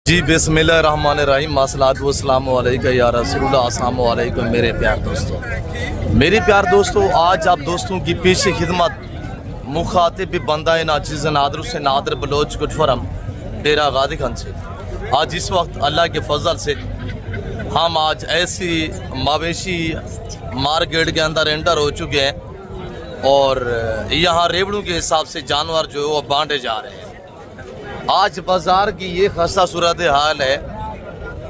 जी बिस्मिल्लाहिर्रहमानिर्रहीम मसलात वस्सलामु अलैका या रसूलुल्लाह अस्सलामु अलैकुम मेरे प्यार दोस्तों आज आप दोस्तों की पेश खिदमत मुखातिब बंदा नाचिज़ नादर से नादर बलोच गुटफरम डेरा गादी खान से आज इस वक्त अल्लाह के फजल से हम आज ऐसी मवेशी मार्केट के अंदर एंटर हो चुके हैं और यहाँ रेवड़ों के हिसाब से जानवर जो है वो बांटे जा रहे हैं। आज बाज़ार की ये खस्ता सूरत हाल है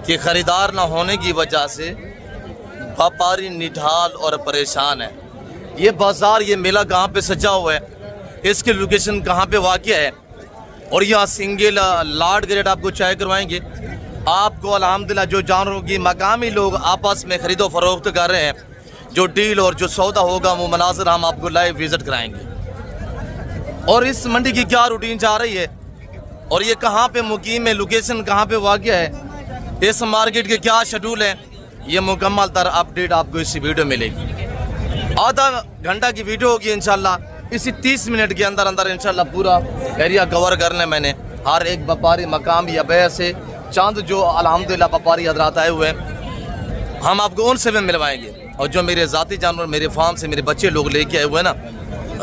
कि ख़रीदार न होने की वजह से व्यापारी निढाल और परेशान है। ये बाज़ार ये मेला कहाँ पे सजा हुआ है, इसकी लोकेशन कहाँ पे वाक़या है और यहाँ सिंगल लाट ग्रेड आपको चाय करवाएंगे। आपको अल्हम्दुलिल्लाह जो जानवरों की मकामी लोग आपस में ख़रीदो फरोख्त कर रहे हैं, जो डील और जो सौदा होगा वो मनाज़र हम आपको लाइव विज़िट कराएंगे। और इस मंडी की क्या रूटीन जा रही है और ये कहाँ पे मुकीम है, लोकेशन कहाँ पे वाक़या है, इस मार्केट के क्या शेड्यूल है, ये मुकम्मल तर अपडेट आपको इसी वीडियो में मिलेगी। आधा घंटा की वीडियो होगी इंशाल्लाह। इसी 30 मिनट के अंदर अंदर इंशाल्लाह पूरा एरिया कवर करने मैंने हर एक व्यापारी मकाम या बैर से चांद जो अल्हम्दुलिल्लाह व्यापारी हजरात आए हुए हैं हम आपको उनसे भी मिलवाएंगे। और जो मेरे ज़ाती जानवर मेरे फार्म से मेरे बच्चे लोग लेके आए हुए हैं ना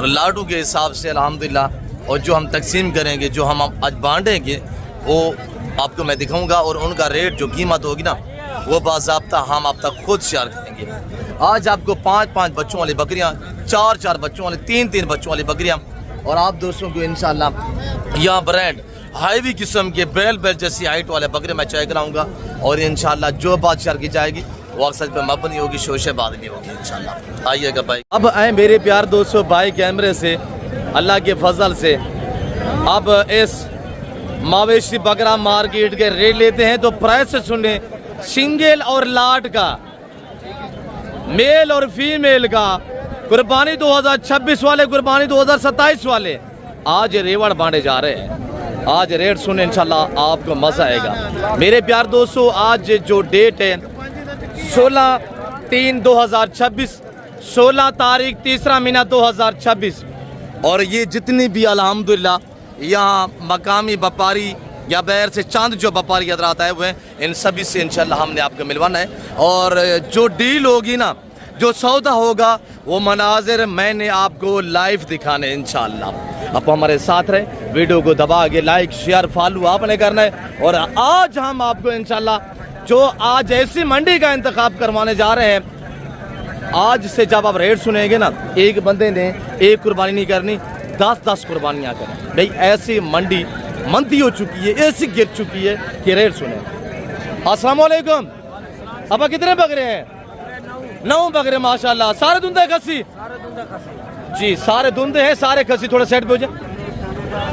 लाडू के हिसाब से अल्हम्दुलिल्लाह, और जो हम तकसीम करेंगे जो हम आज बांटेंगे वो आपको मैं दिखाऊंगा और उनका रेट जो कीमत होगी ना वो बाज़ाब्ता हम आप तक खुद शेयर करेंगे। आज आपको 5-5 बच्चों वाली बकरियां, 4-4 बच्चों वाली, 3-3 बच्चों वाली बकरियां और आप दोस्तों को इंशाल्लाह यहाँ ब्रांड हाईवी किस्म के बैल जैसी हाइट वाले बकरे मैं चाय कराऊंगा। और इंशाल्लाह जो बात शेयर की जाएगी वो अक्सर पे मबनी होगी, शोशेबाज नहीं होगी इंशाल्लाह। आइएगा भाई। अब आए मेरे प्यार दोस्तों भाई कैमरे से अल्लाह के फजल से अब इस मवेशी बकरा मार्केट के रेट लेते हैं। तो प्राइस से सुने, सिंगल और लाट का, मेल और फीमेल का, कुर्बानी 2026 वाले, कुर्बानी 2027 वाले आज रेवड़ बांटे जा रहे हैं। आज रेट सुने इंशाल्लाह आपको मजा आएगा मेरे प्यार दोस्तों। आज जो डेट है 16/3/2026, 16 तारीख 3रा महीना 2026। और ये जितनी भी अल्हम्दुलिल्लाह यहाँ मकामी व्यापारी या बैर से चांद जो व्यापारी हजरात आए हुए हैं इन सभी से इंशाल्लाह हमने आपको मिलवाना है। और जो डील होगी ना, जो सौदा होगा वो मनाजिर मैंने आपको लाइव दिखाने इंशाल्लाह। आप हमारे साथ रहे, वीडियो को दबा के लाइक शेयर फॉलो आपने करना है। और आज हम आपको इंशाल्लाह जो आज ऐसी मंडी का इंतखाब करवाने जा रहे हैं, आज से जब आप रेट सुनेंगे ना, एक बंदे ने एक कुर्बानी नहीं करनी, 10-10 कुर्बानियाँ करें भाई। ऐसी मंडी मंदी हो चुकी है, ऐसी गिर चुकी है कि रेट सुने। अस्सलाम वालेकुम। अब कितने बकरे हैं? 9 बकरे माशाल्लाह। सारे धुंधे खसी? जी सारे धुंधे हैं, सारे खसी। थोड़ा सेट पे हो जाए।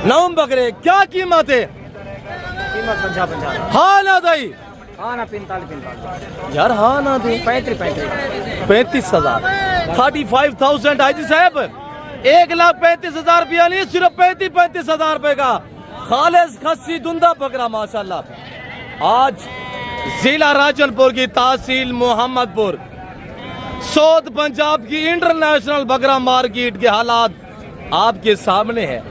9 बकरे, क्या कीमत है? कीमत 50-50। हाँ ना दाई, हाँ ना 45 यार, हाँ ना दे 35,000 35,000 हाजी साहब। 1,35,000 रुपया नहीं, सिर्फ 35,000 रुपए का खालिस खस्सी धुंधा बकरा माशाल्लाह। आज जिला राजनपुर की तहसील मोहम्मदपुर, सऊद पंजाब की इंटरनेशनल बकरा मार्केट के हालात आपके सामने है।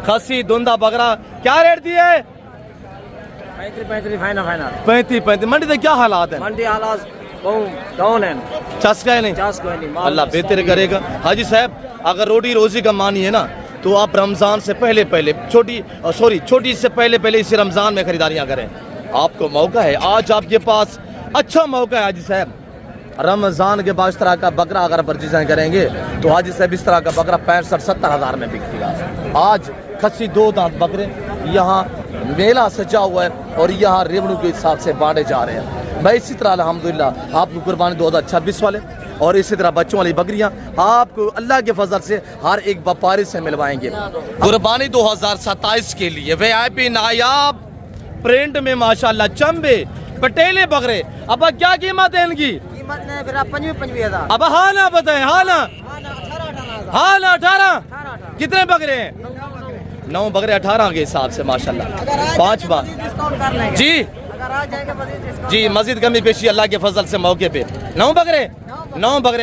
खस्सी धुंधा बकरा क्या रेट दिए? 35 फाइनल 35 मंडी के क्या हालात है? मंडी हालात डाउन है, चस्का नहीं, अल्लाह बेहतर करेगा। हाजी साहब अगर रोटी रोजी का मानी है ना तो आप रमज़ान से पहले छोटी से पहले इसी रमज़ान में खरीदारियां करें। आपको मौका है, आज आपके पास अच्छा मौका है हाजी साहब। रमज़ान के बाद इस तरह का बकरा अगर परचेज़ करेंगे तो हाजी साहब इस तरह का बकरा 65-70 हज़ार में बिकेगा। आज खस्सी 2 दांत बकरे यहाँ मेला सजा हुआ है और यहाँ रेवड़ों के हिसाब से बांटे जा रहे हैं भाई। इसी तरह अल्हम्दुलिल्लाह आपको कुर्बानी 2026 वाले और इसी तरह बच्चों वाली बकरियां आपको अल्लाह के फजल से हर एक व्यापारी से मिलवाएंगे। कुर्बानी 2027 के लिए VIP नायाब प्रिंट में माशाल्लाह चंबे पटेले बकरे। अब क्या कीमत है इनकी? कीमत ने फिर 25,000। अब हाँ ना बताएं, हाँ ना 18 कितने बकरे हैं? 9 बकरे 18 के हिसाब से माशाल्लाह। 5 बार जी जी मजीद कमी पेशी अल्लाह के फजल से मौके पे 9 बकरे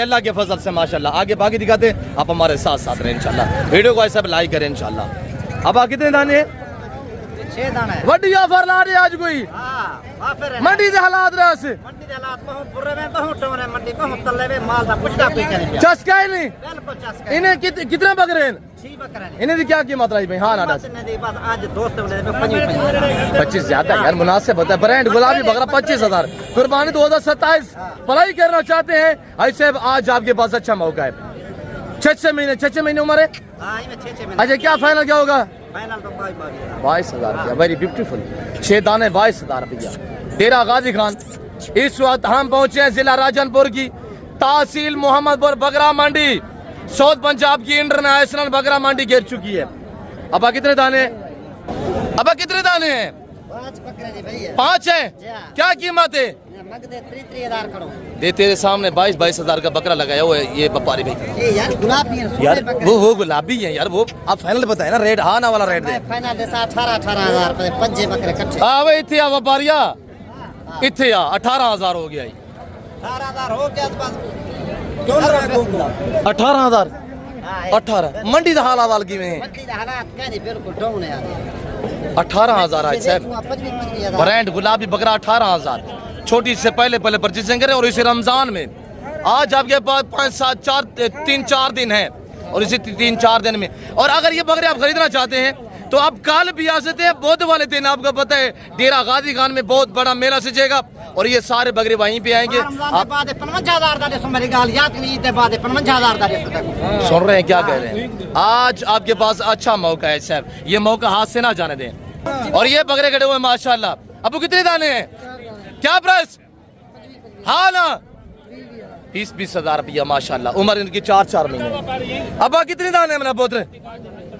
अल्लाह के फजल से माशाल्लाह। आगे बाकी दिखाते आप हमारे साथ साथ रहे इंशाल्लाह। वीडियो को ऐसा लाइक करें इंशाल्लाह। अब कितने दाने हैं? 6 दाना है वड्डी ऑफर ला रहे आज कोई हां ऑफर है मंडी दे हालात रस मंडी दे हालात बहुत बुरे में बहुत टोरे मंडी बहुत तल्ले में माल दा पुछदा कोई नहीं चस्का ही नहीं बिल्कुल चस्का इन्हें कितने बकरे हैं 6 बकरे ने इन्हें दी क्या कीमत रही भाई? हाँ ना बस आज दोस्त ने 25 25 ज्यादा यार, मुनासिब होता है। ब्रांड गुलाबी बकरा 25,000 कुर्बानी 2027 भलाई करना चाहते हैं ऐसे आज आपके पास अच्छा मौका है। 6 महीने उम्र है। हां इनमें 6 में अच्छा क्या फाइनल क्या होगा? फाइनल तो 22,000 रुपया, वेरी ब्यूटीफुल। 6 दाने 22,000 रुपया। डेरा गाजी खान। इस वक्त हम पहुंचे हैं जिला राजनपुर की तहसील मोहम्मदपुर बकरा मंडी। साउथ पंजाब की इंटरनेशनल बकरा मंडी गिर चुकी है। अब कितने दाने? अब कितने दाने हैं? 5 बकरे जी भैया 5 है। क्या कीमत है? मग दे 33,000 करो दे तेरे सामने 22,000 का बकरा लगाया हुआ है ये व्यापारी भाई। ये यार गुलाबी है यार वो गुलाबी है यार, वो आप फाइनल बताए ना रेट। हाँ ना वाला रेट दे। फाइनल जैसा 18,000 रुपए 5 बकरे इकट्ठे। हाँ भाई इतने आ व्यापारिया इतने आ 18,000 हो गया। 18,000 हो गया तो बस 18,000 18 मंडी का हाल वाल की में मंडी दा हालात कहनी बिल्कुल डाउन है यार 18,000 आज साहब। ब्रांड गुलाबी बकरा 18,000। छोटी से पहले परचेसिंग करें और इसे रमजान में आज आपके पास 3-4 दिन है और इसी 3-4 दिन में। और अगर ये बकरे आप खरीदना चाहते हैं तो आप कल भी आ सकते हैं। बुध वाले दिन आपको पता है डेरा गाजी खान में बहुत बड़ा मेला सजेगा और ये सारे बकरे वहीं पे आएंगे। आप 55,000 मेरी गाल याद नहीं थे बाद 55,000 सुन रहे हैं क्या कह रहे हैं? आज आपके पास अच्छा मौका है साहब, ये मौका हाथ से ना जाने दें। और ये बकरे खड़े हुए माशाल्लाह। अब कितने दाने हैं? क्या प्राइस? हाँ ना 20,000 रुपया माशाल्लाह। उम्र इनकी 4 महीने। अब कितने दाने हैं मेरा पुत्र?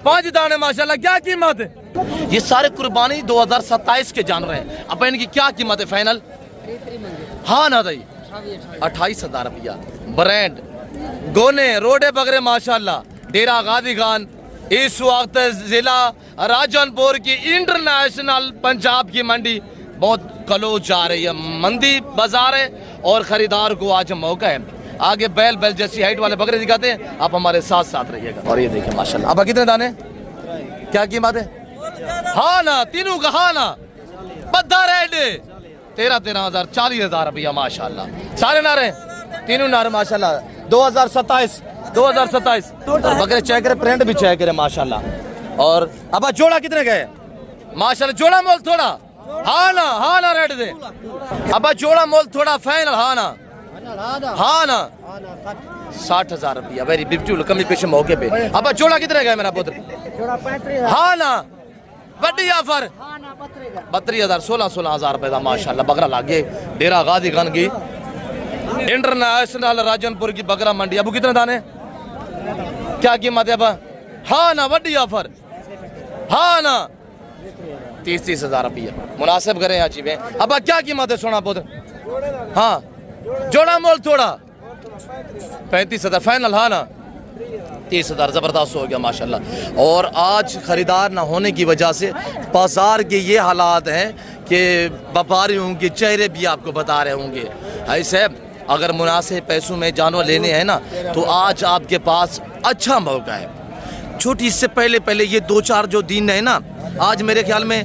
5 दाने माशाल्लाह। क्या कीमत है? ये सारे कुर्बानी 2027 के जानवर हैं। अब इनकी क्या कीमत है फाइनल? हाँ ना दाई 28,000 रुपया। ब्रांड गोने रोडे बकरे माशाल्लाह। डेरा गाजी खान इस वक्त जिला राजनपुर की इंटरनेशनल पंजाब की मंडी बहुत क्लोज जा रही है। मंदी बाजार है और खरीदार को आज मौका है। आगे बैल जैसी हाइट वाले बकरे दिखाते हैं, आप हमारे साथ साथ रहिएगा। और ये देखिए माशाल्लाह। अब कितने दाने? क्या कीमत है? हाँ ना तीनों का हाँ ना बद्दा रेट 13,000 40,000 रुपया माशाल्लाह। सारे नारे तीनों नारे माशाल्लाह। 2027 बकरे चेक करे, प्रिंट भी चेक करे माशाल्लाह। और अब जोड़ा कितने गए माशाल्लाह? जोड़ा मोल थोड़ा हाँ ना रेट दे। अब जोड़ा मोल थोड़ा फाइनल हाँ ना 60,000 रुपया, वेरी ब्यूटीफुल कमी पेश मौके पे। अब जोड़ा कितने गए मेरा पुत्र? हाँ ना बड़ी ऑफर 32,000 16,000 रुपए का माशाल्लाह बकरा लागे। डेरा गाजी खान की इंटरनेशनल राजनपुर की बकरा मंडी। अब कितने दाने? क्या कीमत है? अब हाँ ना बड़ी ऑफर हाँ ना 30,000 रुपया मुनासिब करें यहाँ चीजें। अब क्या कीमत है सोना पुत्र? हाँ जोड़ा मोल थोड़ा 35,000 फाइनल हाँ ना 30,000 जबरदस्त हो गया माशाल्लाह। और आज खरीदार ना होने की वजह से बाजार के ये हालात हैं कि व्यापारियों के चेहरे भी आपको बता रहे होंगे। ऐसे अगर मुनासिब पैसों में जानवर लेने हैं ना तो आज आपके पास अच्छा मौका है। छोटी इससे पहले ये 2-4 जो दिन है ना, आज मेरे ख्याल में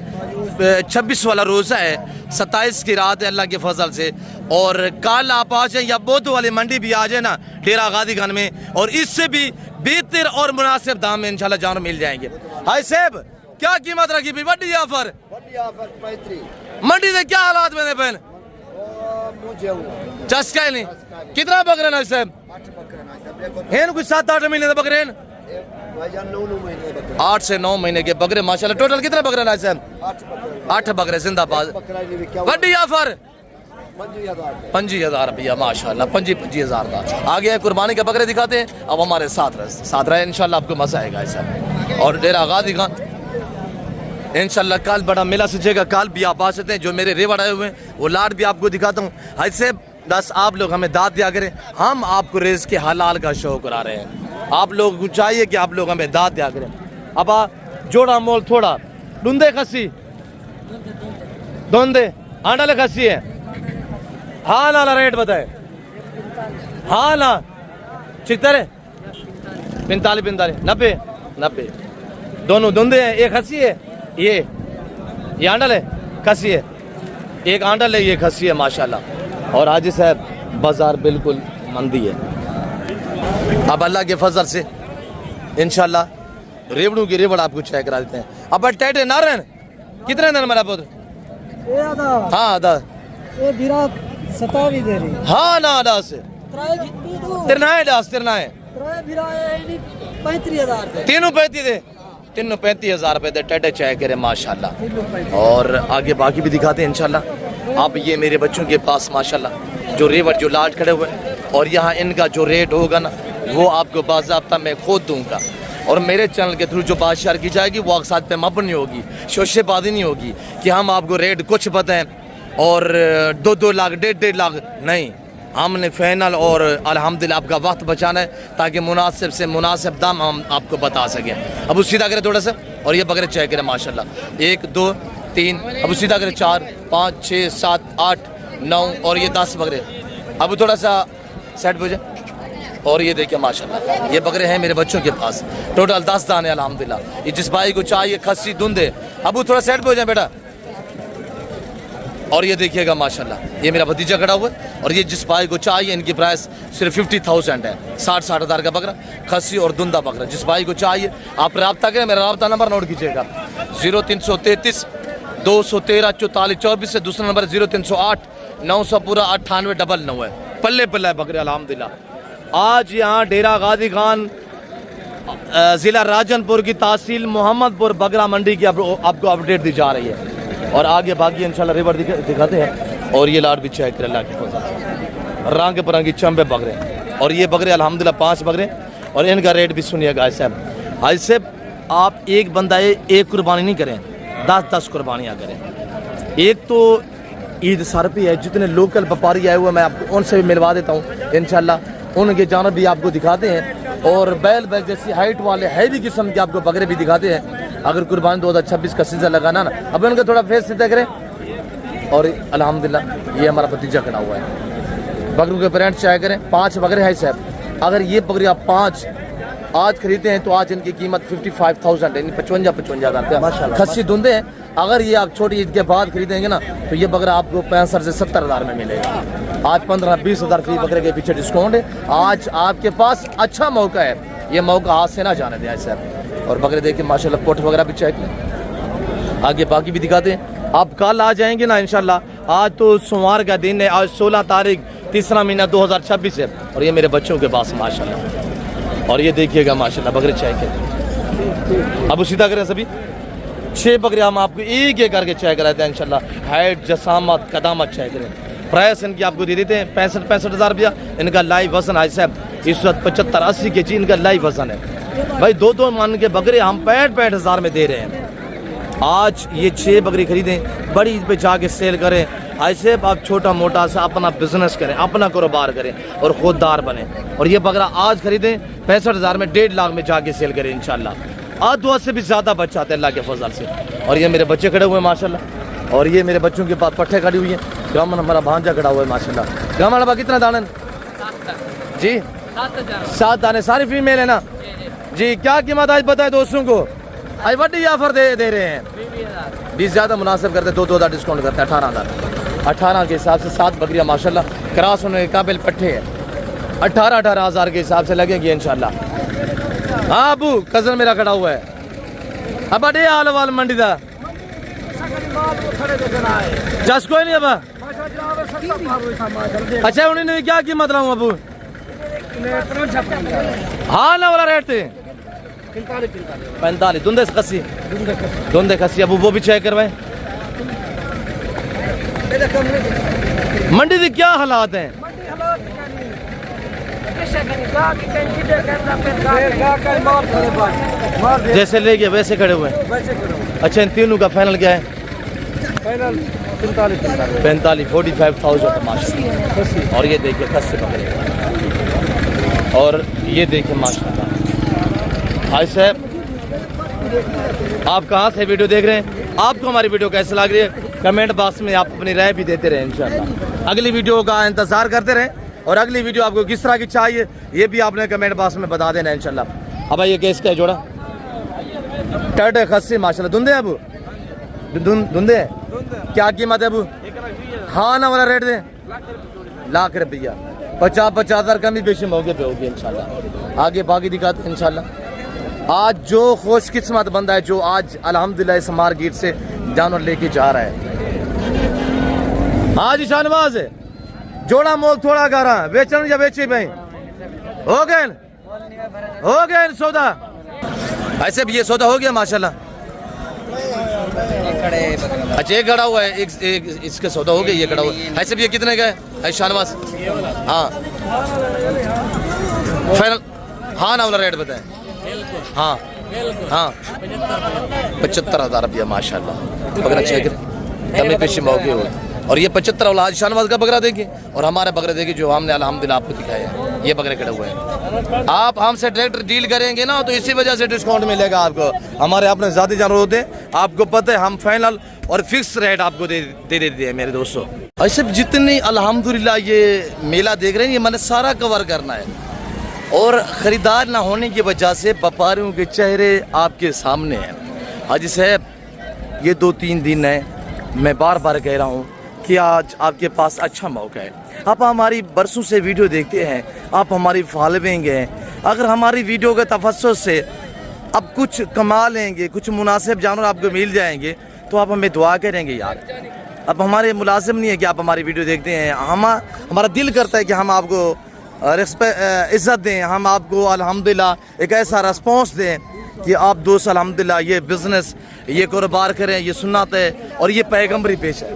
26 वाला रोज़ा है, 27 की रात है अल्लाह के फजल से। और कल आप आ जाए या बुध वाली मंडी भी आ जाए ना डेरा गाजी खान में, और इससे भी बेहतर और मुनासिब दाम में इंशाल्लाह जानवर मिल जाएंगे। हाय साहब क्या कीमत रखी भी? बड़ी ऑफर 35 मंडी से क्या हालात में बहन? चस्का नहीं कितना बकरे ना साहब? 7-8 महीने बकरे 8 से 9 महीने के बकरे माशाल्लाह। टोटल कितने बकरे ना साहब? 8 बकरे जिंदाबाद। बड़ी ऑफर 25,000 रुपया माशाल्लाह। 25,000 का आ गया। कुर्बानी के बकरे दिखाते हैं। अब हमारे साथ रहे इंशाल्लाह आपको मजा आएगा ऐसा। और डेरा गाजी खान इंशाल्लाह कल बड़ा मेला सजेगा। कल भी आप आ सकते हैं। जो मेरे रेवड़ आए हुए हैं वो लाट भी आपको दिखाता हूँ। ऐसे बस आप लोग हमें दाद दिया करें, हम आपको रेस के हलाल का शो करा रहे हैं। आप लोग को चाहिए कि आप लोग हमें दाद दिया करें। अब जोड़ा मोल थोड़ा डूंदे खसी दोंदे आंडा खसी है हाँ ना रेट बताए? हाँ ना 76 45 90 दोनों धुंधे हैं। एक हंसी है ये ये आंडल है, खसी है, एक आंडल है, ये खसी है माशाल्लाह। और हाजी साहब बाजार बिल्कुल मंदी है। अब अल्लाह के फजल से इंशाल्लाह रेवड़ों की रेवड़ आपको चेक करा देते हैं। अब टेटे नारायण कितने दिन मेरा पुत्र? हाँ आधा हाँ ना आधा से तिरनाए डास तिरनाए तीनों 35 दे, तीनों 35,000 रुपए दे टेटे चेक करे माशाल्लाह। और आगे बाकी भी दिखाते हैं इंशाल्लाह। अब ये मेरे बच्चों के पास माशाल्लाह जो रेवड़ जो लाट खड़े हुए हैं, और यहाँ इनका जो रेट होगा ना वो आपको बाज़ाब्ता मैं खुद दूंगा। और मेरे चैनल के थ्रू जो बात शेयर की जाएगी वो अक्साद पे मबनी होगी, शोशेबाजी नहीं होगी कि हम आपको रेट कुछ बताएं और 2-2 लाख 1.5 लाख नहीं। हमने फाइनल और अल्हम्दुलिल्लाह आपका वक्त बचाना है ताकि मुनासिब से मुनासिब दाम हम आपको बता सकें। अब उस सीधा करें थोड़ा सा, और ये बकरे चेक करें माशाल्लाह 1 2 3, अब उस सीधा करें 4 5 6 7 8 9 और ये 10 बकरे। अब थोड़ा सा सेट हो जाए। और ये देखिए माशाल्लाह ये बकरे हैं मेरे बच्चों के पास, टोटल 10 दाने अल्हम्दुलिल्लाह। ये जिस भाई को चाहिए खस्सी धुंधे, अब थोड़ा सेट हो जाए बेटा। और ये देखिएगा माशाल्लाह ये मेरा भतीजा खड़ा हुआ है, और ये जिस भाई को चाहिए इनकी प्राइस सिर्फ 50,000 है। 60-60 हज़ार का बकरा खस्सी और धुंधा बकरा, जिस भाई को चाहिए आप रब्ता करें। मेरा रब्ता नंबर नोट कीजिएगा 0333 213 44 24 से दूसरा नंबर 0308 900 पूरा 9899 है। पल्ले पल्ले है बकरे अल्हम्दुलिल्लाह। आज यहाँ डेरा गाजी खान ज़िला राजनपुर की तहसील मोहम्मदपुर बकरा मंडी की आपको अपडेट दी जा रही है। और आगे बाकी इंशाल्लाह रिवर दिखाते हैं। और ये लाट भी चेक कर अल्लाह की फजल, रंग बिरंगी चंबे बकरे। और ये बकरे अल्हम्दुलिल्लाह 5 बकरे, और इनका रेट भी सुनिएगा। ऐसे आप एक बंदा एक कुर्बानी नहीं करें, 10-10 कुर्बानियाँ करें। एक तो ईद सर पे है, जितने लोकल व्यापारी आए हुए मैं आपको उनसे भी मिलवा देता हूँ इंशाल्लाह, उनके जानब भी आपको दिखाते हैं। और बैल जैसी हाइट वाले हैवी किस्म के आपको बकरे भी दिखाते हैं। अगर कुर्बानी 2026 का सीजन लगाना ना, अब उनका थोड़ा फेस सीधा करें। और अल्हम्दुलिल्लाह ये हमारा भतीजा खड़ा हुआ है। बकरों के ब्रांड चाहे करें, 5 बकरे हैं साहब। अगर ये बकरी आप 5 आज खरीदते हैं तो आज इनकी कीमत 55,000 है, 55 हज़ार खस्सी धुंधे हैं। अगर ये आप छोटी ईद के बाद खरीदेंगे ना तो ये बकरा आपको 65 से 70 हज़ार में मिलेगा। आज 15-20 हज़ार फी बकरे के पीछे डिस्काउंट है। आज आपके पास अच्छा मौका है, ये मौका हाथ से ना जाने दें सर। और बकरे देखिए माशाल्लाह पोट वगैरह भी चेक करें। आगे बाकी भी दिखाते हैं। आप कल आ जाएंगे ना इंशाल्लाह। आज तो सोमवार का दिन है, आज 16 तारीख 3रा महीना 2026 है। और ये मेरे बच्चों के पास माशाल्लाह। और ये देखिएगा माशाल्लाह बकरे चेक करें। अब सीधा करें सभी 6 बकरे हम आपको एक एक करके चेक कराते हैं इंशाल्लाह। हाइट जसामत कदामत चेक करें। प्राइस इनकी आपको दे देते हैं 65 हज़ार रुपया। इनका लाइव वजन है साहब इस वक्त 75-80 के जी इनका लाइव वजन है भाई। 2-2 मन के बकरे हम 65 हज़ार में दे रहे हैं। आज ये 6 बकरी खरीदें, बड़ी ईद पे जाके सेल करें। ऐसे आप छोटा मोटा सा अपना बिजनेस करें, अपना कारोबार करें और खुददार बने। और ये बकरा आज खरीदें 65 हज़ार में 1.5 लाख में जाके सेल करें इंशाल्लाह। आज 2 से भी ज़्यादा बच्चे आते हैं अल्लाह के फजल से। और ये मेरे बच्चे खड़े हुए हैं माशाल्लाह। और ये मेरे बच्चों के पास पट्टे खड़ी हुई हैं। गामन हमारा भांजा खड़ा हुआ है माशाल्लाह। गामन बा कितना दाने जी? 7 दाने, सारी फीमेल है ना जी। क्या कीमत आज बताए दोस्तों को? आज बड़ी ऑफर दे रहे हैं 20 ज़्यादा मुनासिब करते, 2 हज़ार डिस्काउंट करते हैं 18 के हिसाब से 7 बकरियाँ माशाल्लाह क्रॉस होने के काबिल पट्टे हैं। 18 हज़ार के हिसाब से लगेंगे इंशाल्लाह। हाँ अबू कज़न मेरा खड़ा हुआ है। अब बड़े हाल वाल मंडी दा जस कोई नहीं। अब अच्छा उन्होंने क्या कीमत लाऊं अबू? हाँ ना वाला रेट थे 45 धुंधे खस्सी। अबू वो भी चेक करवाए। मंडी के क्या हालात हैं? जैसे ले गए वैसे खड़े हुए हैं। अच्छा इन तीनों का फाइनल क्या है? फाइनल 45 45,000 माशाल्लाह। और ये देखिए खस्सी पकड़े। और ये देखिए माशाल्लाह। भाई साहब आप कहाँ से वीडियो देख रहे हैं? आपको हमारी वीडियो कैसे लग रही है? कमेंट बॉक्स में आप अपनी राय भी देते रहें इंशाल्लाह। अगली वीडियो का इंतज़ार करते रहें। और अगली वीडियो आपको किस तरह की चाहिए ये भी आपने कमेंट बॉक्स में बता देना इंशाल्लाह। अब ये केस क्या है जोड़ा? टर्टे खस्सी माशाल्लाह धुंधे। अब धुंधे हैं? क्या कीमत है अबू? हाँ ना वाला रेट दे, लाख रुपया। 50,000 कमी पेशी मौके पे होगी इंशाल्लाह। आगे बाकी दिखाते हैं इंशाल्लाह। आज जो खुशकिस्मत बंदा है जो आज अल्हम्दुलिल्लाह इस मार्केट से जानवर लेके जा रहा है। हाँ जी शाहनवाज है, जोड़ा मोल थोड़ा गा रहा है, बेचन या बेचे भाई हो गए सौदा। ऐसे भी ये सौदा हो गया माशाल्लाह। अच्छा एक खड़ा हुआ है, एक इसका सौदा हो गया, ये खड़ा हुआ है। ऐसे भी ये कितने का है शाहनवाज? हाँ फाइनल हाँ ना वाला रेट बताएं। हाँ हाँ 75,000 रुपया माशाल्लाह। बकरा चेक कमी पेशी मौके हो। और ये 75 वाला आज शाहनवाज का बकरा देखिए और हमारे बकरे देखिए जो हमने अल्हम्दुलिल्लाह आपको दिखाया है। ये बकरे खड़े हुए हैं। आप हमसे डायरेक्ट डील करेंगे ना तो इसी वजह से डिस्काउंट मिलेगा आपको। हमारे अपने ज़ाती जानवर होते हैं, आपको पता है हम फाइनल और फिक्स रेट आपको दे देते हैं मेरे दोस्तों। ऐसे जितनी अल्हम्दुलिल्लाह ये मेला देख रहे हैं ये मैंने सारा कवर करना है और ख़रीदार ना होने की वजह से व्यापारियों के चेहरे आपके सामने हैं। हाजी साहब ये 2-3 दिन है, मैं बार बार कह रहा हूँ कि आज आपके पास अच्छा मौका है। आप हमारी बरसों से वीडियो देखते हैं, आप हमारी फॉलोइंग हैं। अगर हमारी वीडियो के तफस्सुस से अब कुछ कमा लेंगे, कुछ मुनासिब जानवर आपको मिल जाएंगे तो आप हमें दुआ करेंगे यार। अब हमारे मुलाजिम नहीं है कि आप हमारी वीडियो देखते हैं, हमारा दिल करता है कि हम आपको इज़्ज़त दें, हम आपको अल्हम्दुलिल्लाह एक ऐसा रिस्पॉन्स दें कि आप दोस्त अल्हम्दुलिल्लाह ये बिज़नेस, ये कारोबार करें, ये सुन्नत है और ये पैगम्बरी पेश है।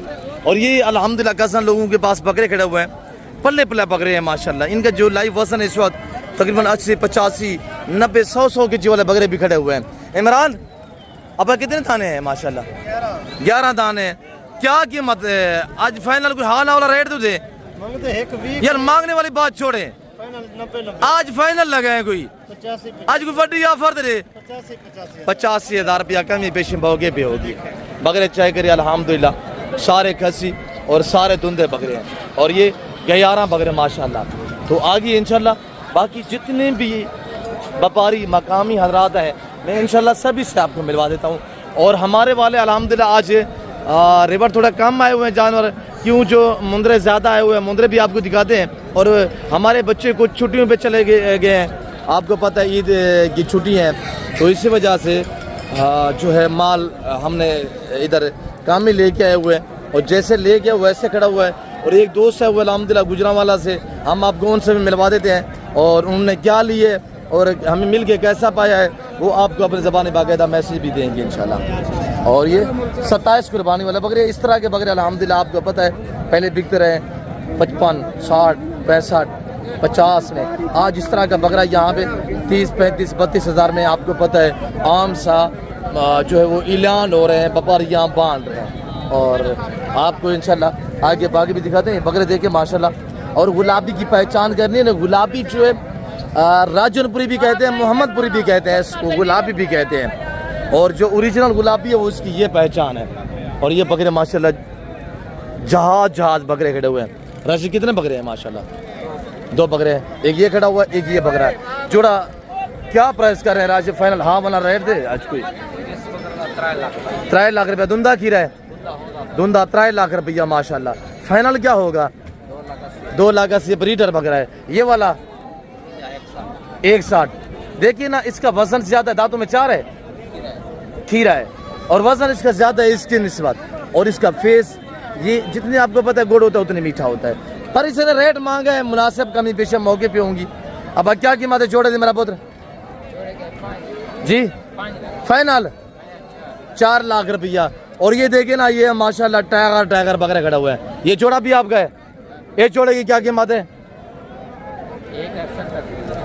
और ये अल्हम्दुलिल्लाह कज़न लोगों के पास बकरे खड़े हुए हैं, पल्ले पल्ले बकरे हैं माशाल्लाह। इनका जो लाइव वज़न है इस वक्त तकरीबन 80, 85, 90, 100 के जी वाले बकरे भी खड़े हुए हैं। इमरान अब कितने दाने हैं माशाल्लाह? 11 दाने हैं। क्या कीमत है आज? फाइनल कोई हाँ ना वाला रेट तो दे यार, मांगने वाली बात छोड़े, आज फाइनल लगे हैं कोई, आज कोई बड़ी ऑफर दे 85,000 रुपया कमी पेशी मौके पे होगी। बकरे चाहे करिए अल्हम्दुलिल्लाह सारे खसी और सारे धुंधे बकरे हैं और ये 11 बकरे माशाल्लाह। तो आगे इंशाल्लाह बाकी जितने भी व्यापारी मकामी हजरात हैं मैं इंशाल्लाह सभी से आपको मिलवा देता हूँ। और हमारे वाले अल्हम्दुलिल्लाह आज रिवर थोड़ा कम आए हुए हैं जानवर, क्यों जो मुंदरे ज़्यादा आए हुए हैं, मुंदरे भी आपको दिखाते हैं। और हमारे बच्चे कुछ छुट्टियों पे चले गए हैं, आपको पता है ईद की छुट्टी है, तो इसी वजह से जो है माल हमने इधर काम में लेके आए हुए हैं और जैसे ले गया वैसे खड़ा हुआ है। और एक दोस्त है वो अल्हम्दुलिल्लाह गुजरांवाला से, हम आपको उनसे भी मिलवा देते हैं और उन्होंने क्या लिए और हमें मिल के कैसा पाया है वो आपको अपनी ज़बान बाकायदा मैसेज भी देंगे इंशाल्लाह। और ये 27 कुर्बानी वाले बकरे, इस तरह के बकरे अल्हम्दुलिल्लाह आपको पता है पहले बिकते रहे 55, 60, 65, 50 में। आज इस तरह का बकरा यहाँ पे 30, 35, 32 हज़ार में आपको पता है आम सा जो है वो ऐलान हो रहे हैं, व्यापारी यहाँ बांध रहे हैं। और आपको इंशाल्लाह आगे बाकी भी दिखाते हैं बकरे देखे माशाल्लाह। और गुलाबी की पहचान करनी है ना, गुलाबी जो है राजनपुरी भी कहते हैं, मोहम्मदपुरी भी कहते हैं, इसको गुलाबी भी कहते हैं। और जो ओरिजिनल गुलाबी है वो उसकी ये पहचान है। और ये बकरे माशाल्लाह जहाज बकरे खड़े हुए हैं। राशि कितने बकरे हैं माशाल्लाह? 2 बकरे हैं, एक ये खड़ा हुआ है, एक ये बकरा है। जोड़ा क्या प्राइस कर रहे हैं राशि? फाइनल हाँ वाला रेट दे आज कोई 3 लाख रुपया। धुंधा खीरा है, धुंधा 3 लाख रुपया माशाल्लाह। फाइनल क्या होगा? 2 लाख 80। ब्रीडर बकरा है ये वाला 160। देखिए ना इसका वजन ज्यादा है, दांतों में 4 है, खीरा है और वजन इसका ज्यादा है इसके निस्बत। और इसका फेस ये जितने आपको पता है गुड़ होता है उतनी मीठा होता है। पर इसने रेट मांगा है मुनासिब, कमी पेशा मौके पे होंगी। अब क्या कीमत है जोड़े दे मेरा पुत्र जी? फाइनल 4 लाख रुपया। और ये देखिए ना ये माशाल्लाह टाइगर बकरा खड़ा हुआ है। ये जोड़ा भी आपका है, ये जोड़े की क्या कीमत है?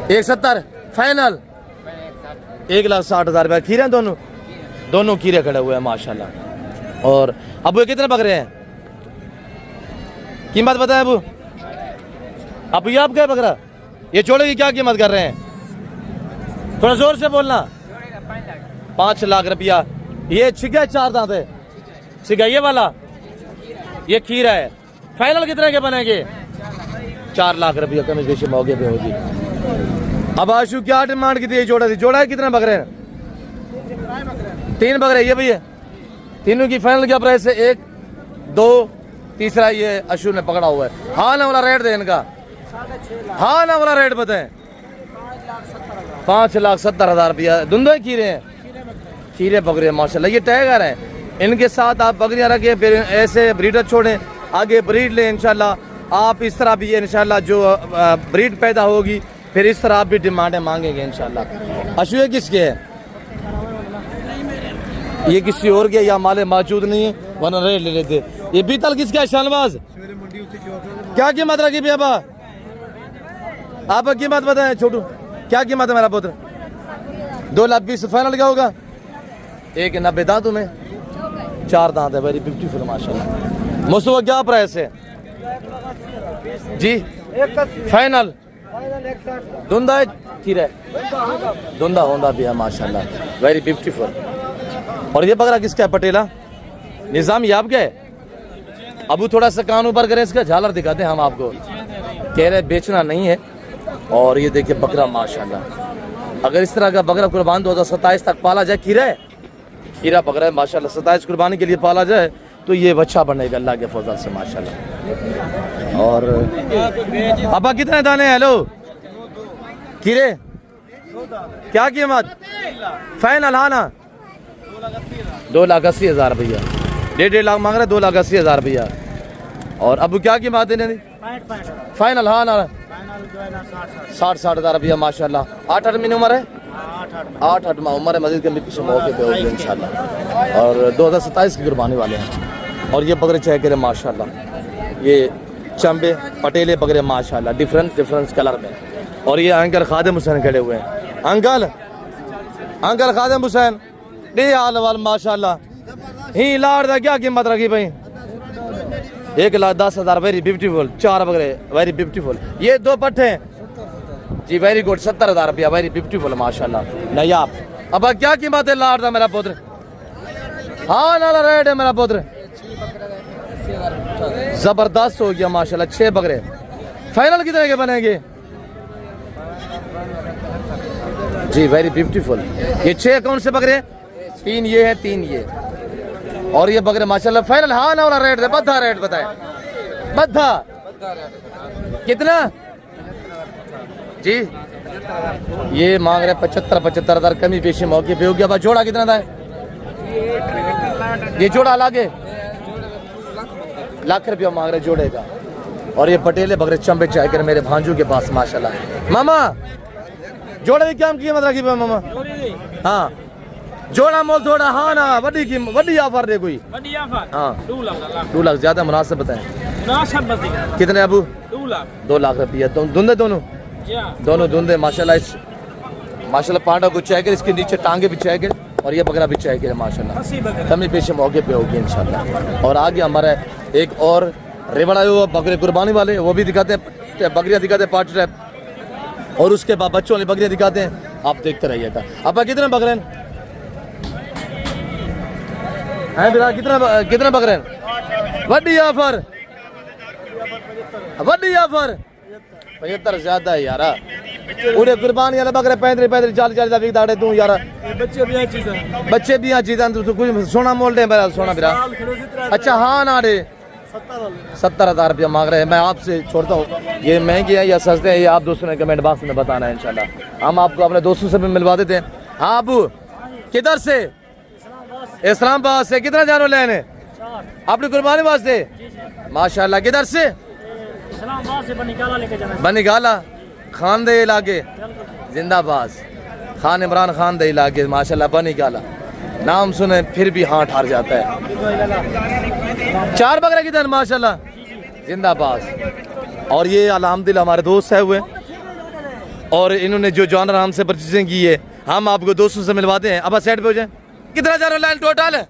170 फाइनल 1,60,000 रुपया। खीरे दोनों खीरे खड़े हुए हैं माशाल्लाह। और अब ये कितने बकरे हैं? कीमत बताए अब ये आपका बकरा, ये जोड़े की क्या कीमत कर रहे हैं? थोड़ा जोर से बोलना। 5 लाख रुपया। ये छिगा 4 दांत है, छिगा ये वाला, ये खीरा है। फाइनल कितने के बनेंगे? 4 लाख रुपया कमी पेशी मौके पे होगी। अब आशु क्या डिमांड की थी? जोड़ा थी, जोड़ा है कितने बकरे हैं? 3 बकरे। ये भैया तीनों की फाइनल क्या प्राइस है? 1 2 तीसरा ये अशु ने पकड़ा हुआ है। हाँ ना वाला रेट दे इनका, हाँ ना वाला रेट बताएं। 5,70,000 रुपया। धुंधे खीरे हैं, खीरे बकरे माशाल्लाह। ये टाइगर हैं, इनके साथ आप बकरियां रखें, फिर ऐसे ब्रीडर छोड़ें, आगे ब्रीड लें इंशाल्लाह। आप इस तरह भी इंशाल्लाह जो ब्रीड पैदा होगी फिर इस तरह आप भी डिमांडें मांगेंगे इंशाल्लाह। अशु ये किसके है? ये किसी और के या माले मौजूद नहीं है वरना रेट ले लेते। ये बीतल किसका है? शानवाज। क्या कीमत रखी भैया? आप कीमत बताएं छोटू, क्या कीमत है मेरा पुत्र? 2,20,000 फाइनल क्या होगा? 1,90 दांतों में 4 दांत है, वेरी ब्यूटीफुल माशाल्लाह। मुस्तफा क्या प्राइस है जी? फाइनल धुंधा है खीरा है? धुंधा होंदा भी है माशाल्लाह, वेरी ब्यूटीफुल। और ये बकरा किसका है? पटेला निजाम, ये आपका है? अबू थोड़ा सा कान ऊपर करें, इसका झालर दिखाते हैं हम आपको। कह रहे बेचना नहीं है। और ये देखिए बकरा माशाल्लाह, अगर इस तरह का बकरा कुर्बान 2027 तक पाला जाए, खीरा है, खीरा बकरा है माशाल्लाह, 27 कुर्बानी के लिए पाला जाए तो ये बच्चा बनेगा अल्लाह के फजल से माशाल्लाह। और अब कितने दाने हैं? हेलो खीरे क्या कीमत? फाइनल हाँ ना? 2,80,000 रुपया। 1.5 लाख मांग रहे, 2,80,000 रुपया। और अब क्या कीमत है? फाइनल हाँ ना? 60,000 रुपया माशाल्लाह। 8 महीने उम्र है? 8 उम्र है। मस्जिद के पीछे मौके पे होगी इंशाल्लाह। और 2027 की कुर्बानी वाले हैं। और ये बकरे चेक करें माशाल्लाह, ये चंबे पटेले बकरे माशाल्लाह, डिफरेंट कलर में। और ये अंकल खादिम हुसैन खड़े हुए हैं। अंकल खादिम हुसैन डी हाल वाल माशाल्लाह। ही लाड़ दा क्या कीमत रखी भाई? 1,10,000 वेरी ब्यूटीफुल। 4 बकरे वेरी ब्यूटीफुल। ये 2 पट्टे जी, वेरी गुड। 70,000 रुपया, वेरी ब्यूटीफुल माशाल्लाह। नयाब। अब क्या कीमत है लाड़ दा मेरा पुत्र? हाँ ना रेट है मेरा पुत्र? जबरदस्त हो गया माशाल्लाह। 6 बकरे फाइनल कितने के बनेंगे जी? Very beautiful. ये 6 कौन से बकरे? 3 ये है, 3 ये। और ये बकरे माशाल्लाह फाइनल हाँ ना वाला रेट है? बद्धा रेट बताए। बद्धा कितना जी? ये मांग रहे 75,000 कमी पेशी मौके पे हो गया। जोड़ा कितना था? ये जोड़ा लागे लाख रुपया मांग रहे जोड़े का। और ये पटेले बकरे चंबे चाय कर मेरे भांजू के पास माशाल्लाह। मामा जोड़े की क्या कीमत रखी मामा? हाँ जोड़ा मोल थोड़ा हाँ ना वड्डी ऑफर दे कोई? हाँ 2 लाख ज्यादा मुनासिब बताएं। कितने अबू? 2 लाख रुपया। धुंधे दोनों धुंधे माशाल्लाह। पांडा को चाय कर, इसके नीचे टांगे भी चाय कर, और ये बकरा भी चाय कर माशाल्लाह। कमी पेशे मौके पे होगी इंशाल्लाह। और आगे हमारा एक और रेबड़ा हुआ बकरे कुर्बानी वाले, वो भी दिखाते हैं, बकरियां दिखाते हैं पार्टी टाइप। और उसके बाद बच्चों वाली बकरियां दिखाते हैं, आप देखते रहिएगा। अब कितने बकरे हैं कितने बकरे हैं? वड्डी ऑफर 75 ज्यादा है यार। पूरे कुर्बानी वाले बकरे 35 40 बिक दाड़े तू यार। बच्चे भी यहाँ चीज़ तू कुछ सोना मोल दे मेरा सोना बिरा। अच्छा हाँ ना रे 70,000 रुपया मांग रहे हैं। मैं आपसे छोड़ता हूँ, ये महंगे हैं या सस्ते हैं, ये आप दोस्तों ने कमेंट बॉक्स में बताना है इंशाल्लाह। हम आपको अपने दोस्तों से भी मिलवा देते हैं। हाँ अबू किधर से? इस्लामाबाद से। कितना जानो लेने अपनी कुर्बानी वास्ते? माशाल्लाह। किधर से? बनिगाला खान दे इलाके जिंदाबाद। खान इमरान खान दे इलाके माशाल्लाह। बनिगाला नाम सुने फिर भी हाँ ठार जाता है। 4 बकरे किधर माशाल्लाह जिंदाबाद। और ये अल्हम्दुलिल्लाह हमारे दोस्त है हुए, और इन्होंने जो जानवर हमसे परचेजिंग की है हम आपको दोस्तों से मिलवाते हैं। अब सेट पे हो जाए। कितना जानवर लाइन टोटल है?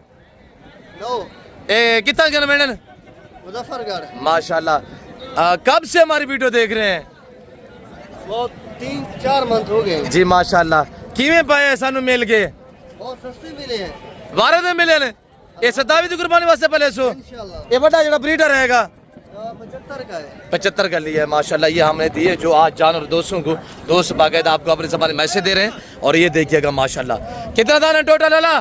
कितना जनमेंटन? मुजफ्फरगढ़ माशाल्लाह। कब से हमारी वीडियो देख रहे हैं? वो 3-4 मंथ हो गए जी माशाल्लाह। किवें पाए सानू मिल गए? बहुत सस्ते मिले हैं। 12 दिन मिले ने। ये 27 की कुर्बानी वास्ते पहले सो ये बड़ा जड़ा ब्रीडर रहेगा 75 का है। 75 का लिया है माशाल्लाह। ये हमने दिए जो आज जानवर दोस्तों को, दोस्त बाकायदा आपको अपने ज़बान मैसेज दे रहे हैं। और ये देखिएगा माशाल्लाह। कितना दाना टोटल अला?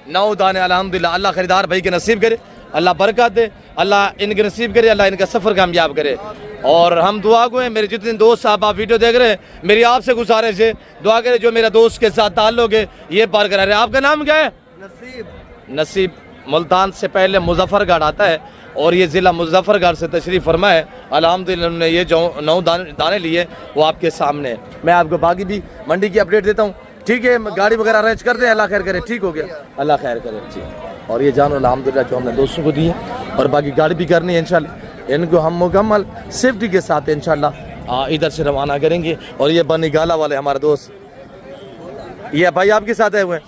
9 दाने अल्हम्दुलिल्लाह। अल्लाह खरीदार भाई के नसीब करे, अल्लाह बरकत दे, अल्लाह इनके नसीब करे, अल्लाह इनका सफ़र कामयाब करे। और हम दुआ गो हैं, मेरे जितने दोस्त साहब आप वीडियो देख रहे हैं, मेरी आपसे गुजारिश है दुआ करें जो मेरा दोस्त के साथ ताल्लुक़ है ये बरकरार रहे। आपका नाम क्या है? नसीब। मुल्तान से पहले मुजफ्फरगढ़ आता है और ये ज़िला मुजफ्फरगढ़ से तशरीफ़ फरमा है। अल्हम्दुलिल्लाह उन्होंने ये जो 9 दाने लिए वो आपके सामने है। मैं आपको बाकी भी मंडी की अपडेट देता हूँ, ठीक है? गाड़ी वगैरह अरेंज कर दें, अल्लाह खैर करे। ठीक हो गया, अल्लाह खैर करे। ठीक। और ये जानो अल्हम्दुलिल्लाह जो हमने दोस्तों को दी है और बाकी गाड़ी भी करनी है इंशाल्लाह, इनको हम मुकम्मल सेफ्टी के साथ इंशाल्लाह इधर से रवाना करेंगे। और ये बनी गाला वाले हमारे दोस्त, ये भाई आपके साथ आए हुए हैं,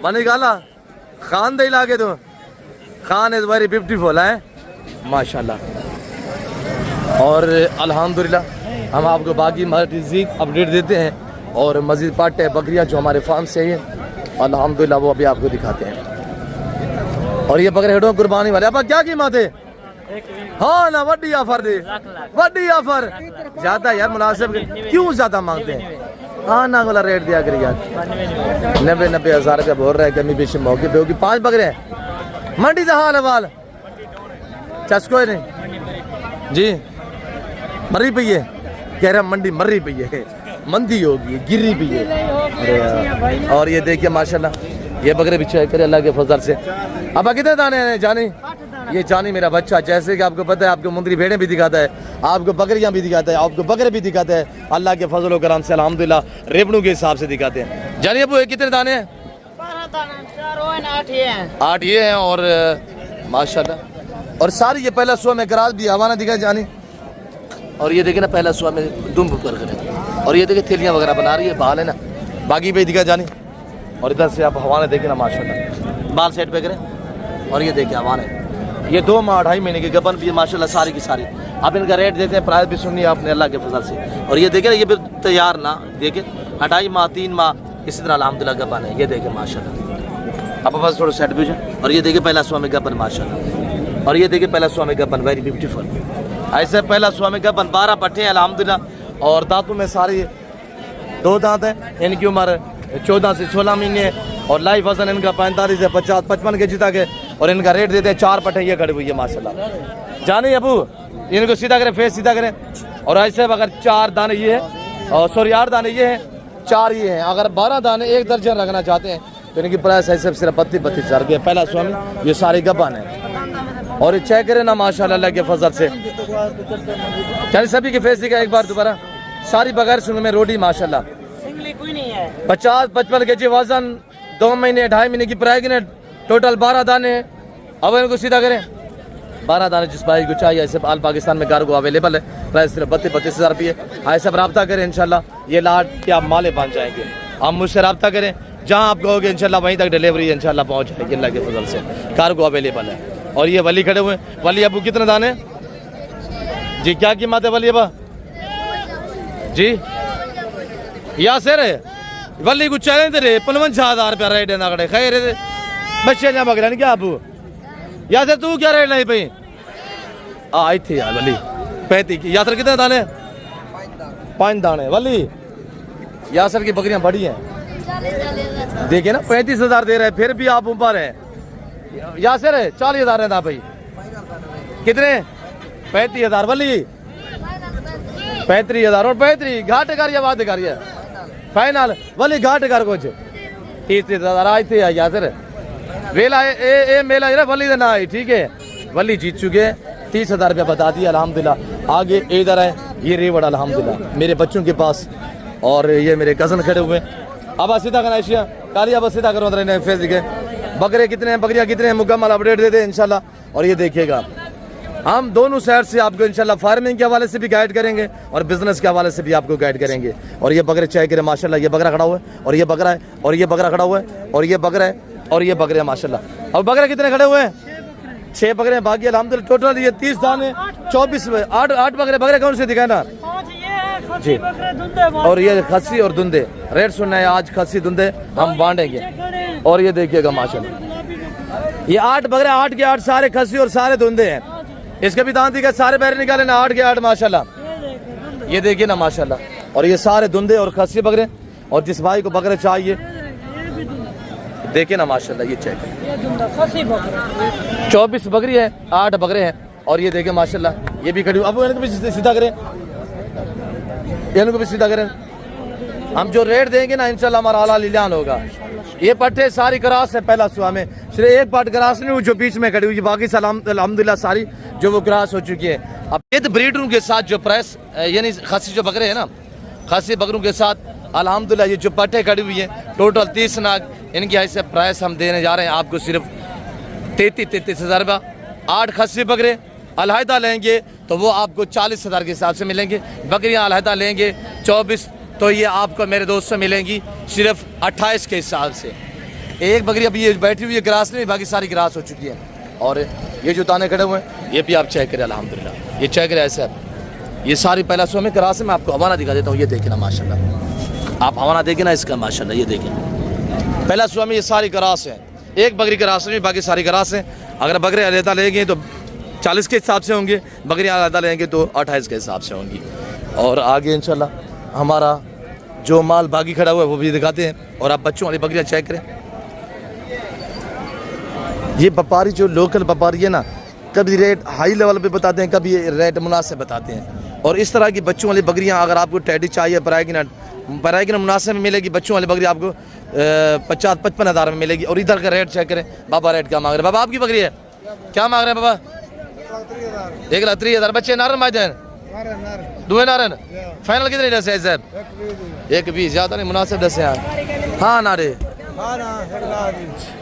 बनी गाला खान दे लागे तो खान इज़ वेरी ब्यूटीफुल है माशाल्लाह। और अल्हम्दुलिल्लाह हम आपको बाकी मज़ीद अपडेट देते हैं और मज़ीद पाटे बकरियां जो हमारे फार्म से हैं अल्हम्दुलिल्लाह वो अभी आपको दिखाते हैं। और ये बकरे हेडों कुर्बानी वाले अब क्या कीमत है? हाँ ना वड्डी ऑफर दे, वड्डी ऑफर ज़्यादा यार, मुनासिब क्यों ज़्यादा मांगते हैं? हाँ ना वाला रेट दिया करिए यार, 90 हज़ार रुपया बोल रहा है, कमी पेशी मौके पे होगी। 5 बकरे हैं मंडी का हाल वाल चस्को नहीं जी, मरी पई है, कह रहा मंडी मरी पई है, मंदी होगी, गिरी पई है। और ये देखिए माशाल्लाह ये बकरे भी चेक करे अल्लाह के फजल से। अब कितने दाने हैं जानी? ये जानी मेरा बच्चा, जैसे कि आपको पता है आपको मुंदरी भेड़ें भी दिखाता है, आपको बकरियां भी दिखाता है, आपको बकरे भी दिखाता है, अल्लाह के फजल करम से अल्हम्दुलिल्लाह रेवणु के हिसाब से दिखाते हैं। जानी अबू कितने दाने हैं? 8 ये हैं और माशाल्लाह। और सारी ये पहला सुबह में कराज भी हवाना दिखा जानी। और ये देखे ना पहला सुबह में दुम कर करे, और ये देखे थैलियाँ वगैरह बना रही है, बाल है ना बाकी पे दिखा जानी। और इधर से आप हवाने देखे ना माशाल्लाह, बाल सेट पे करें। और ये देखे हवाने, ये 2 माह 2.5 महीने की गबन भी है माशाल्लाह सारी की सारी। आप इनका रेट देते हैं, प्राइस भी सुननी है आपने अल्लाह के फजल से। और ये देखे ना ये भी तैयार ना देखे 2.5 माह 3 माह इसी तरह अल्हम्दुलिल्लाह गबन है। ये देखे माशाल्लाह, अब बस थोड़ा सेट भी है। और ये देखे पहला स्वामी गबन माशाल्लाह। और ये देखे पहला स्वामी गबन वेरी ब्यूटीफुल, ऐसे पहला स्वामी गबन 12 पट्टे हैं अल्हम्दुलिल्लाह। और दांतों में सारे 2 दांत हैं, इनकी उम्र 14 से 16 महीने है। और लाइफ वजन इनका 45 से 50 55 के जीता के। और इनका रेट देते हैं 4 पट्टे ये खड़ी हुई है माशाल्लाह। जाने अबू इनको सीधा करें, फेस सीधा करें। और ऐसे अगर 4 दाने ये है और सॉरी 8 दाने ये हैं, 4 ये हैं, अगर 12 दाने 1 दर्जन रखना चाहते हैं तो इनकी प्राइस ऐसे सिर्फ 32 हज़ार के पहला स्वामी। ये सारे गब्बान है और ये चेक करें ना माशाल्लाह अल्लाह के फजल से। चलिए सभी के फेस दिखा एक बार दोबारा, सारी बगैर सुन में रोटी माशाल्लाह। 50-55 के जी वजन, 2 महीने 2.5 महीने की प्रेगनेंट, टोटल 12 दाने। अब इनको सीधा करें 12 दाने जिस भाई को चाहिए। ऐसे आल पाकिस्तान में कार्गो अवेलेबल है, प्राइस सिर्फ 32 हज़ार रुपये। ऐसे आप रब्ता करें इंशाल्लाह, ये लाट के आप माले बन जाएंगे। आप मुझसे रब्ता करें, जहाँ आप कहोगे इंशाल्लाह वहीं तक डिलीवरी इंशाल्लाह पहुँच जाएगी अल्लाह के फजल से, कार्गो अवेलेबल है। और ये वली खड़े हुए, वली अबू कितने दाने जी? क्या कीमत है वली अबा जी? या सर वली को चैलेंज दे रहे 55,000 रुपया रेट है ना खड़े खैर बच्चे ना बग रहे क्या अबू? या सर तू क्या रेट नहीं भाई? आई थी यार वली 35 की। यासर कितने दाने? 5 दाने वली। यासर की बकरियां बड़ी हैं, देखिए ना 35 हज़ार दे रहे हैं, फिर भी आप ऊपर है। यासर 40 हज़ार है ना भाई? कितने? 35 हज़ार वली, 35 हज़ार और 35 घाट कर बात करिए फाइनल वली घाट कर कुछ 30 हज़ार आई थे यासर वेला ए मेला है ना वली ना आई, ठीक है वली जीत चुके 30 हज़ार रुपया बता दिया अल्हम्दुलिल्लाह। आगे इधर है ये रेवड़ अल्हम्दुलिल्लाह मेरे बच्चों के पास, और ये मेरे कज़न खड़े हुए। अब सीधा करना एशिया काली, अब सीधा करो फेस दिखे। बकरे कितने हैं, बकरियाँ कितने हैं, मुकम्मल अपडेट दे दें इंशाल्लाह। और ये देखिएगा हम दोनों साइड से आपको इंशाल्लाह फार्मिंग के हवाले से भी गाइड करेंगे और बिजनेस के हवाले से भी आपको गाइड करेंगे। और ये बकरे चेक करें माशाल्लाह, ये बकरा खड़ा हुआ है और ये बकरा है और ये बकरा खड़ा हुआ है और ये बकरा है और ये बकरे हैं माशाल्लाह। और बकरे कितने खड़े हुए हैं? 6 बकरे हैं बाकी अल्हम्दुलिल्लाह। टोटल ये 30 दाने 24 8 बकरे कौन से दिखाए ना जी? और ये खस्सी और धुंधे रेट सुनना है आज, खस्सी धुंधे हम बांटेंगे। और ये देखिएगा माशाल्लाह ये 8 बकरे, 8 के 8 सारे खस्सी और सारे धुंधे हैं। इसके भी दांत दिखा सारे पैर निकाले ना 8 के 8 माशाल्लाह। ये देखिए ना माशाल्लाह। और ये सारे धुंधे और खस्सी बकरे। और जिस भाई को बकरे चाहिए देखे ना माशाल्लाह, ये चेक 24 बकरी है, 8 बकरे हैं। और ये देखें माशाल्लाह, ये भी खड़ी। अब इनको भी सीधा करें, इनको भी सीधा करें। हम जो रेट देंगे ना इंशाल्लाह हमारा आला लिलान होगा। ये पट्टे सारी क्रास है, पहला सुबह में सिर्फ एक पार्ट क्रास नहीं हुई जो बीच में खड़ी हुई, बाकी सलाम अल्हम्दुलिल्लाह सारी जो वो क्रास हो चुकी है। अब ये ब्रीडरों के साथ जो प्राइस यानी खसी जो बकरे हैं ना, खसी बकरों के साथ अल्हम्दुलिल्लाह ये जो पट्टे खड़ी हुई है टोटल 30 नाग, इनकी ऐसे प्राइस हम देने जा रहे हैं आपको सिर्फ 33 हज़ार रुपया। 8 खसी बकरे अलहदा लेंगे तो वो आपको 40 हज़ार के हिसाब से मिलेंगे। बकरियाँ अलहदा लेंगे 24 तो ये आपको मेरे दोस्त से मिलेंगी सिर्फ 28 के हिसाब से। एक बकरी अभी ये बैठी हुई है ग्रास में, बाकी सारी ग्रास हो चुकी है। और ये जो दाने खड़े हुए हैं ये भी आप चेक करें अल्हम्दुलिल्लाह, ये चेक करें ऐसे। ये सारी पहला सो में ग्रास है। मैं आपको हवाना दिखा देता हूँ, ये देखें ना माशाल्लाह, आप हवाना देखें ना इसका माशाल्लाह, ये देखें पहला सुबह में ये सारी ग्रास है। एक बकरी ग्रास में, बाकी सारी ग्रास है। अगर बकरे अलहदा लेंगे तो 40 के हिसाब से होंगे, बकरियाँ अलहदा लेंगे तो 28 के हिसाब से होंगी। और आगे इंशाल्लाह हमारा जो माल बागी खड़ा हुआ है वो भी दिखाते हैं। और आप बच्चों वाली बकरियाँ चेक करें। ये व्यापारी जो लोकल व्यापारी है ना, कभी रेट हाई लेवल पे बताते हैं, कभी रेट मुनासिब बताते हैं। और इस तरह की बच्चों वाली बकरियाँ अगर आपको टैडी चाहिए पराई की मुनासिब में मिलेगी। बच्चों वाली बकरी आपको 50-55 हज़ार में मिलेगी। और इधर का रेट चेक करें। बाबा रेट क्या मांग रहे हैं? बाबा आपकी बकरी है, क्या मांग रहे हैं बाबा? 1,30,000। बच्चे नारन माजन दुए नारन फाइनल कितने दस है साहब? 1,20 ज़्यादा नहीं, मुनासिब दस यार। हाँ नारे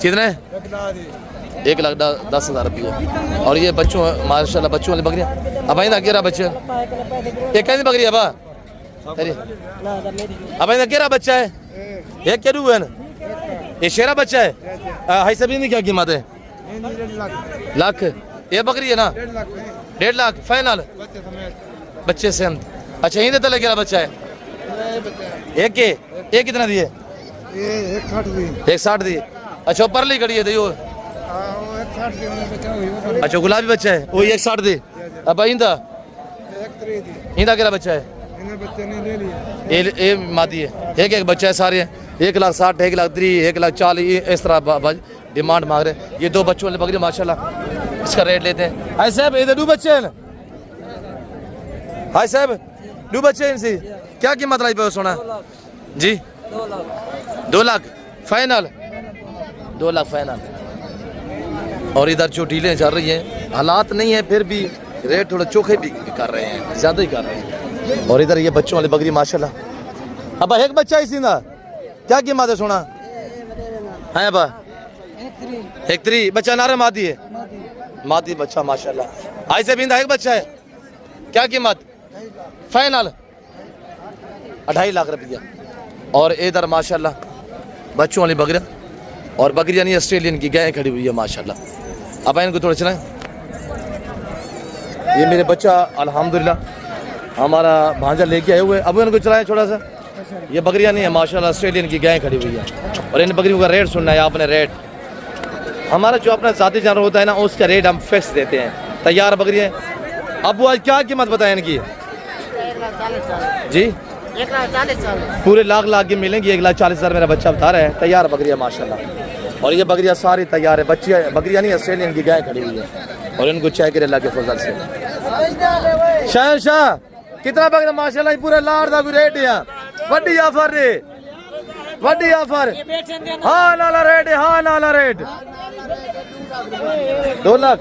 कितने? 1,10,000 रुपये। और ये बच्चों माशाल्लाह बच्चों वाली बकरियाँ। अब आई ना अकेला बच्चे, एक कैसी बकरी है बा? अरे अब आई ना अकेला बच्चा है, एक क्या है ना, ये शेरा बच्चा है। हाई सभी में क्या कीमत है? लाख। ये बकरी है ना 1.5 लाख फाइनल बच्चे से। अच्छा यही देता लगे बच्चा है एक के? एक कितना दिए? 160 दिए। अच्छा परली कड़ी है दियो। अच्छा गुलाबी बच्चा है वो 160 दे। अब इंदा इंदा केरा बच्चा है? ये मादी है। एक बच्चा है सारे 1,60,000 1,30,000 1,40,000 इस तरह डिमांड मांग रहे। ये 2 बच्चों वाले बकरी माशाल्लाह इसका रेट लेते हैं। हाय साहब इधर 2 बच्चे हैं ना? हाय साहब 2 बच्चे हैं इनसे क्या कीमत लाई पे सोना जी? 2 लाख फाइनल, 2 लाख फाइनल। और इधर जो डीलें चल रही हैं हालात नहीं है फिर भी रेट थोड़ा चोखे भी कर रहे हैं, ज़्यादा ही कर रहे हैं। और इधर ये बच्चों वाली बकरी माशाल्लाह। अब एक बच्चा ही सीधा क्या कीमत है सोना है? अब 1,3 बच्चा नारे मादी है, मादी बच्चा माशाल्लाह। आई से बिंदा एक बच्चा है, क्या कीमत फाइनल? 2.5 लाख रुपया। और इधर माशाल्लाह बच्चों वाली बकरियाँ और बकरियाँ नहीं ऑस्ट्रेलियन की गायें खड़ी हुई है माशाल्लाह। अब इनको थोड़ा चलाएं। ये मेरे बच्चा अल्हम्दुलिल्लाह हमारा भांजा लेके आए हुए, अब इनको चलाएं थोड़ा सा। ये बकरियाँ नहीं है माशाल्लाह ऑस्ट्रेलियन की गायें खड़ी हुई है। और इन बकरियों का रेट सुनना है आपने। रेट हमारा जो अपना ज़ाती जानवर होता है ना उसका रेट हम फिक्स देते हैं। तैयार बकरियाँ अब वो आज क्या कीमत बताएं इनकी जी? 1,40,000 पूरे लाख की मिलेंगी। 1,40,000 मेरा बच्चा बता रहा है। तैयार बकरियाँ माशाल्लाह। और ये बकरियाँ सारी तैयार है। बकरियाँ नहीं ऑस्ट्रेलियन की गाय खड़ी हुई है। और इनको चेक करे अल्लाह के फजल से। शाह कितना बकरा माशाल्लाह पूरा लाड़ का रेट है। वड्डी ऑफर रे, वड्डी ऑफर। हाँ नाला रेट है, हाँ नाला रेट 2 लाख।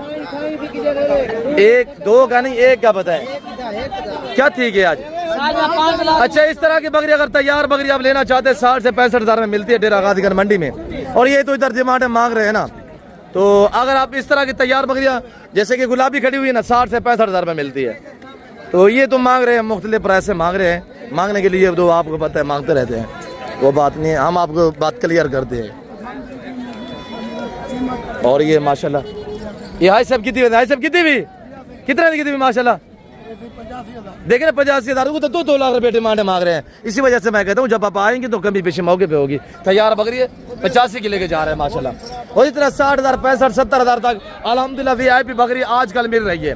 1-2 का नहीं 1 का बताएं क्या ठीक है आज? अच्छा इस तरह की बकरी अगर तैयार बकरी आप लेना चाहते हैं 60 से 65 हज़ार में मिलती है डेरा गाजीगंज मंडी में। और ये तो इधर डिमांड मांग रहे हैं ना, तो अगर आप इस तरह की तैयार बकरियाँ जैसे कि गुलाबी खड़ी हुई है ना 60 से 65 हज़ार में मिलती है। तो ये तो मांग रहे हैं, मुख्तलिफ प्राइस से मांग रहे हैं। मांगने के लिए तो आपको पता है मांगते रहते हैं, वो बात नहीं है, हम आपको बात क्लियर करते हैं। और ये माशाल्लाह ये हाई सब कितनी हाई सब कितनी भी कितने माशाल्लाह देखे ना 85,000 को तो 2 लाख रुपये डिमांड मांग रहे हैं। इसी वजह से मैं कहता हूँ जब आप आएंगे तो कभी पीछे मौके पे होगी। तैयार बकरी है 85 की लेके जा रहे हैं माशाल्लाह। और इस तरह 60,000 65 70,000 तक अल्हम्दुलिल्लाह VIP बकरी आजकल मिल रही है।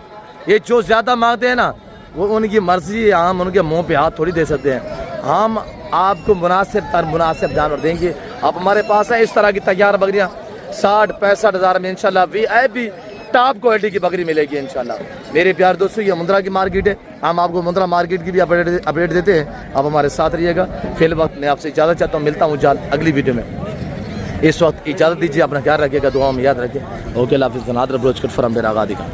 ये जो ज़्यादा मांगते हैं ना वो उनकी मर्जी है, हम उनके मुँह पे हाथ थोड़ी दे सकते हैं। हम आपको मुनासिब जानवर देंगे, अब हमारे पास है इस तरह की तैयार बकरियाँ 60-65 हज़ार में इंशाल्लाह वीआईपी टॉप क्वालिटी की बकरी मिलेगी इंशाल्लाह। मेरे प्यार दोस्तों, ये मुंद्रा की मार्केट है, हम आपको मुंद्रा मार्केट की भी अपडेट देते हैं। आप हमारे साथ रहिएगा। फिल वक्त मैं आपसे इजाज़त चाहता हूँ, मिलता हूँ जल्द अगली वीडियो में। इस वक्त इजाज़त दीजिए, अपना ख्याल रखिएगा, दुआ में याद रखिए। ओके, अल्लाह हाफ़िज़। नादर ब्रोच कट फॉरम डेरा गादी का।